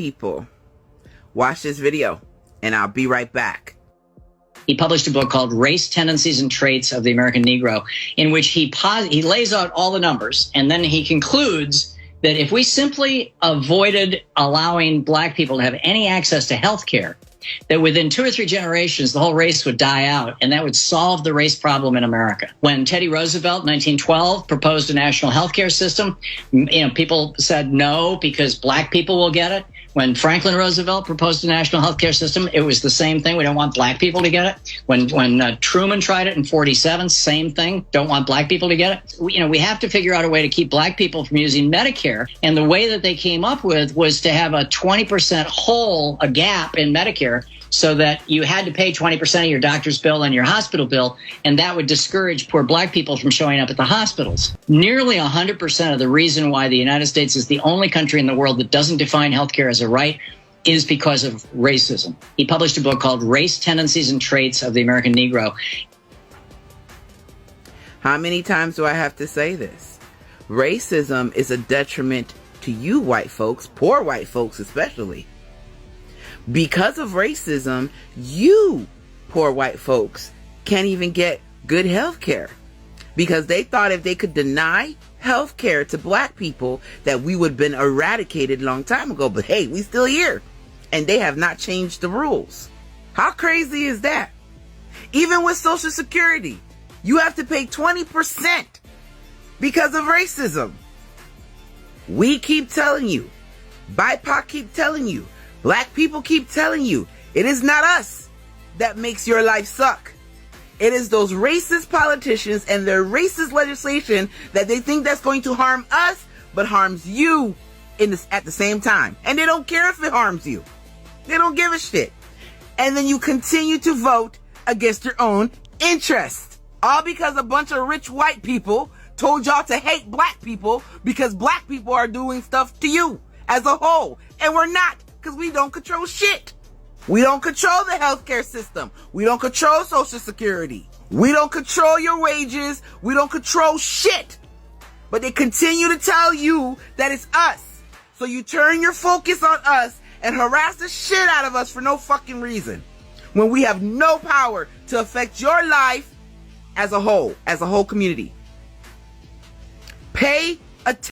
People, watch this video and I'll be right back. He published a book called Race, Tendencies, and Traits of the American Negro, in which he lays out all the numbers, and then he concludes that if we simply avoided allowing black people to have any access to health care, that within 2 or 3 generations, the whole race would die out, and that would solve the race problem in America. When Teddy Roosevelt, 1912, proposed a national health care system, people said no because black people will get it. When Franklin Roosevelt proposed a national health care system, it was the same thing. We don't want black people to get it. When Truman tried it in 47, same thing. Don't want black people to get it. We have to figure out a way to keep black people from using Medicare. And the way that they came up with was to have a 20% hole, a gap in Medicare, so that you had to pay 20% of your doctor's bill and your hospital bill, and that would discourage poor black people from showing up at the hospitals. Nearly 100% of the reason why the United States is the only country in the world that doesn't define healthcare as a right is because of racism. He published a book called Race, Tendencies, and Traits of the American Negro. How many times do I have to say this? Racism is a detriment to you white folks, poor white folks especially. Because of racism, you poor white folks can't even get good health care. Because they thought if they could deny health care to black people that we would have been eradicated a long time ago. But hey, we still here. And they have not changed the rules. How crazy is that? Even with Social Security, you have to pay 20% because of racism. We keep telling you. BIPOC keep telling you. Black people keep telling you, it is not us that makes your life suck. It is those racist politicians and their racist legislation that they think that's going to harm us, but harms you at the same time. And they don't care if it harms you. They don't give a shit. And then you continue to vote against your own interests. All because a bunch of rich white people told y'all to hate black people because black people are doing stuff to you as a whole. And we're not. Because we don't control shit. We don't control the healthcare system. We don't control Social Security. We don't control your wages. We don't control shit. But they continue to tell you that it's us. So you turn your focus on us and harass the shit out of us for no fucking reason. When we have no power to affect your life as a whole community. Pay attention.